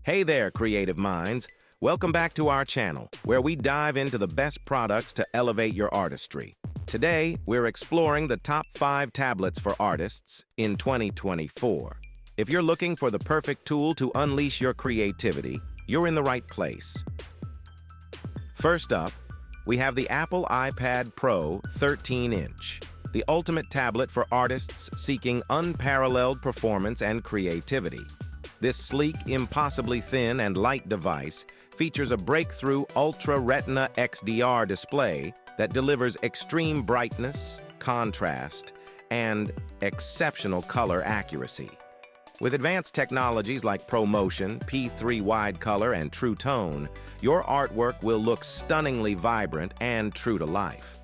Hey there, creative minds. Welcome back to our channel, where we dive into the best products to elevate your artistry. Today, we're exploring the top 5 tablets for artists in 2024. If you're looking for the perfect tool to unleash your creativity, you're in the right place. First up, we have the Apple iPad Pro 13-inch, the ultimate tablet for artists seeking unparalleled performance and creativity. This sleek, impossibly thin and light device features a breakthrough Ultra Retina XDR display that delivers extreme brightness, contrast, and exceptional color accuracy. With advanced technologies like ProMotion, P3 wide color, and True Tone, your artwork will look stunningly vibrant and true to life.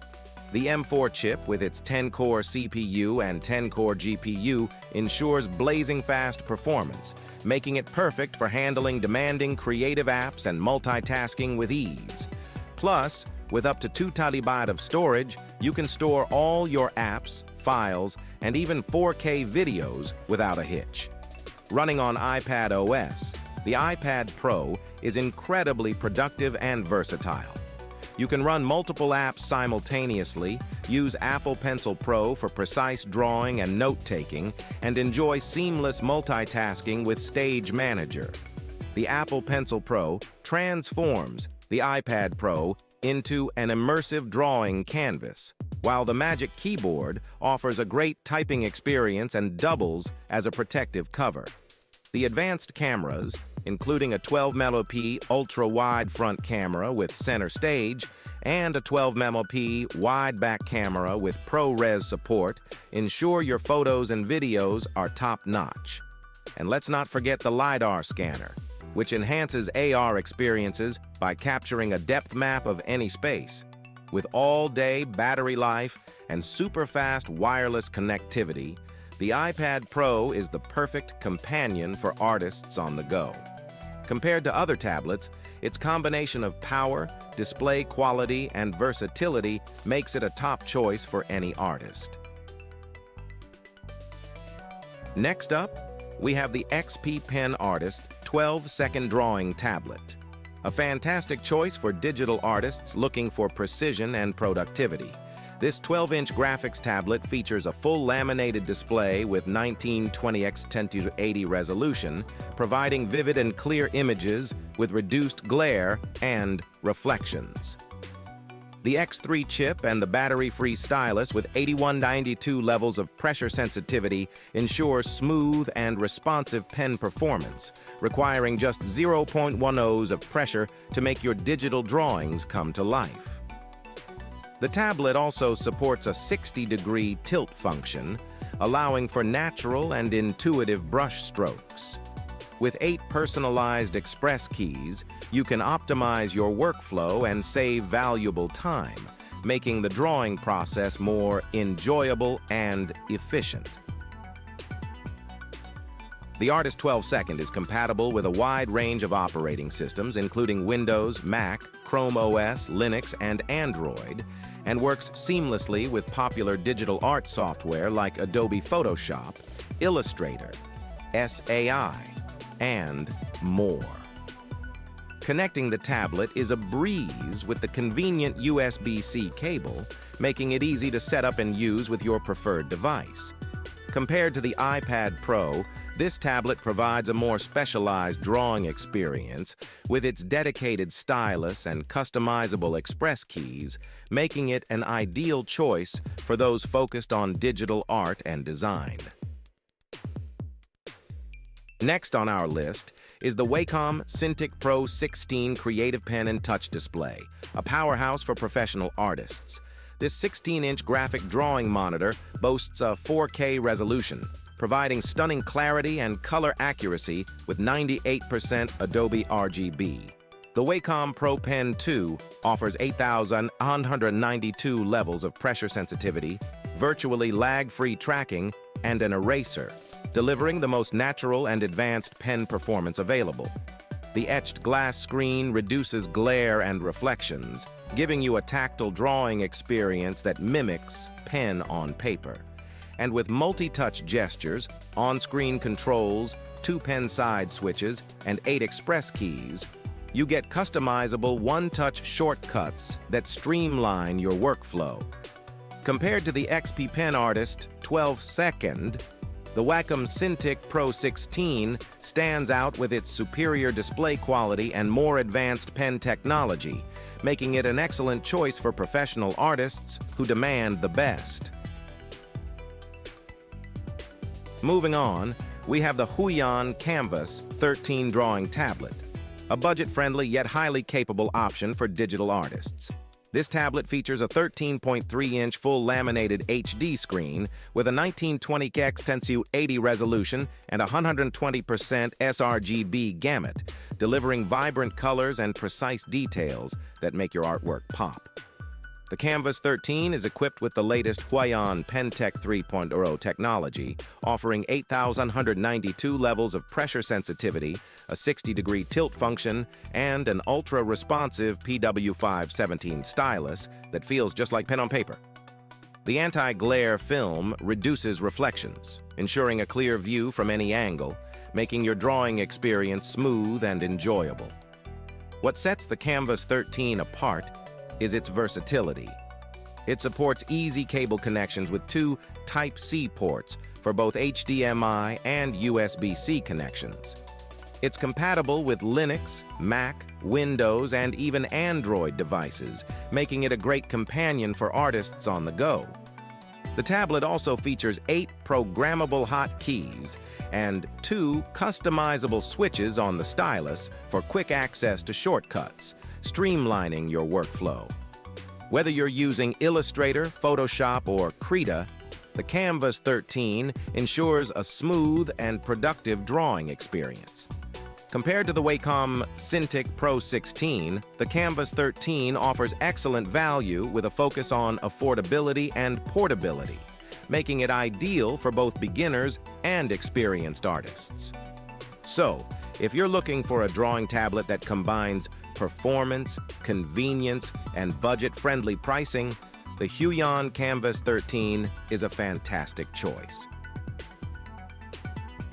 The M4 chip, with its 10-core CPU and 10-core GPU, ensures blazing fast performance, making it perfect for handling demanding creative apps and multitasking with ease. Plus, with up to 2 TB of storage, you can store all your apps, files, and even 4K videos without a hitch. Running on iPadOS, the iPad Pro is incredibly productive and versatile. You can run multiple apps simultaneously, use Apple Pencil Pro for precise drawing and note-taking, and enjoy seamless multitasking with Stage Manager. The Apple Pencil Pro transforms the iPad Pro into an immersive drawing canvas, while the Magic Keyboard offers a great typing experience and doubles as a protective cover. The advanced cameras, including a 12-megapixel ultra-wide front camera with center stage and a 12-megapixel wide-back camera with ProRes support, ensure your photos and videos are top-notch. And let's not forget the LiDAR Scanner, which enhances AR experiences by capturing a depth map of any space. With all-day battery life and super-fast wireless connectivity, the iPad Pro is the perfect companion for artists on the go. Compared to other tablets, its combination of power, display quality, and versatility makes it a top choice for any artist. Next up, we have the XP Pen Artist 12-second drawing tablet, a fantastic choice for digital artists looking for precision and productivity. This 12-inch graphics tablet features a full laminated display with 1920x1080 resolution, providing vivid and clear images with reduced glare and reflections. The X3 chip and the battery-free stylus with 8192 levels of pressure sensitivity ensures smooth and responsive pen performance, requiring just 0.10 ohms of pressure to make your digital drawings come to life. The tablet also supports a 60-degree tilt function, allowing for natural and intuitive brush strokes. With 8 personalized express keys, you can optimize your workflow and save valuable time, making the drawing process more enjoyable and efficient. The Artist 12-second is compatible with a wide range of operating systems, including Windows, Mac, Chrome OS, Linux, and Android, and works seamlessly with popular digital art software like Adobe Photoshop, Illustrator, SAI, and more. Connecting the tablet is a breeze with the convenient USB-C cable, making it easy to set up and use with your preferred device. Compared to the iPad Pro, this tablet provides a more specialized drawing experience with its dedicated stylus and customizable express keys, making it an ideal choice for those focused on digital art and design. Next on our list is the Wacom Cintiq Pro 16 Creative Pen and Touch Display, a powerhouse for professional artists. This 16-inch graphic drawing monitor boasts a 4K resolution, providing stunning clarity and color accuracy with 98% Adobe RGB. The Wacom Pro Pen 2 offers 8,192 levels of pressure sensitivity, virtually lag-free tracking, and an eraser, delivering the most natural and advanced pen performance available. The etched glass screen reduces glare and reflections, giving you a tactile drawing experience that mimics pen on paper. And with multi-touch gestures, on-screen controls, 2 pen side switches and 8 express keys, you get customizable one-touch shortcuts that streamline your workflow. Compared to the XP Pen Artist 12-second, the Wacom Cintiq Pro 16 stands out with its superior display quality and more advanced pen technology, making it an excellent choice for professional artists who demand the best. Moving on, we have the Huion Kamvas 13 drawing tablet, a budget-friendly yet highly capable option for digital artists. This tablet features a 13.3-inch full laminated HD screen with a 1920x 1080 resolution and a 120% sRGB gamut, delivering vibrant colors and precise details that make your artwork pop. The Kamvas 13 is equipped with the latest Huion PenTech 3.0 technology, offering 8,192 levels of pressure sensitivity, a 60-degree tilt function, and an ultra-responsive PW517 stylus that feels just like pen on paper. The anti-glare film reduces reflections, ensuring a clear view from any angle, making your drawing experience smooth and enjoyable. What sets the Kamvas 13 apart is its versatility. It supports easy cable connections with 2 Type-C ports for both HDMI and USB-C connections. It's compatible with Linux, Mac, Windows, and even Android devices, making it a great companion for artists on the go. The tablet also features 8 programmable hotkeys and 2 customizable switches on the stylus for quick access to shortcuts, streamlining your workflow. Whether you're using Illustrator, Photoshop, or Krita, the Kamvas 13 ensures a smooth and productive drawing experience. Compared to the Wacom Cintiq Pro 16, the Kamvas 13 offers excellent value with a focus on affordability and portability, making it ideal for both beginners and experienced artists. So, if you're looking for a drawing tablet that combines performance, convenience, and budget-friendly pricing, the Huion Kamvas 13 is a fantastic choice.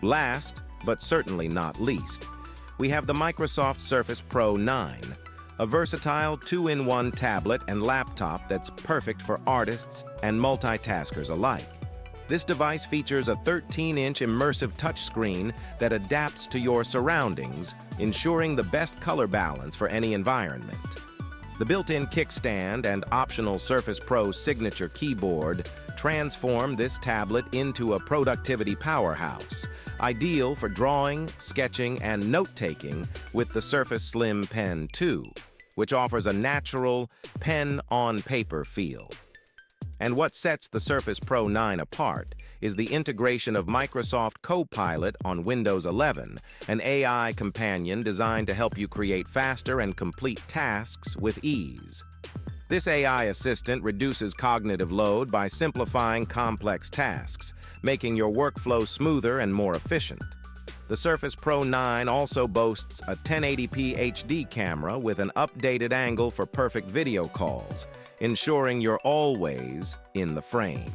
Last, but certainly not least, we have the Microsoft Surface Pro 9, a versatile 2-in-1 tablet and laptop that's perfect for artists and multitaskers alike. This device features a 13-inch immersive touchscreen that adapts to your surroundings, ensuring the best color balance for any environment. The built-in kickstand and optional Surface Pro signature keyboard transform this tablet into a productivity powerhouse, ideal for drawing, sketching, and note-taking with the Surface Slim Pen 2, which offers a natural pen-on-paper feel. And what sets the Surface Pro 9 apart is the integration of Microsoft Copilot on Windows 11, an AI companion designed to help you create faster and complete tasks with ease. This AI assistant reduces cognitive load by simplifying complex tasks, making your workflow smoother and more efficient. The Surface Pro 9 also boasts a 1080p HD camera with an updated angle for perfect video calls, ensuring you're always in the frame.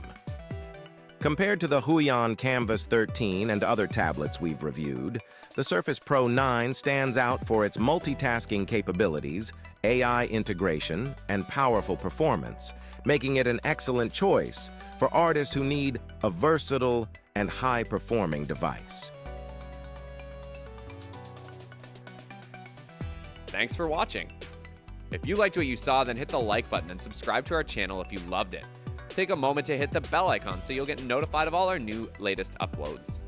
Compared to the Huion Kamvas 13 and other tablets we've reviewed, the Surface Pro 9 stands out for its multitasking capabilities, AI integration, and powerful performance, making it an excellent choice for artists who need a versatile and high-performing device. Thanks for watching. If you liked what you saw, then hit the like button and subscribe to our channel if you loved it. Take a moment to hit the bell icon so you'll get notified of all our latest uploads.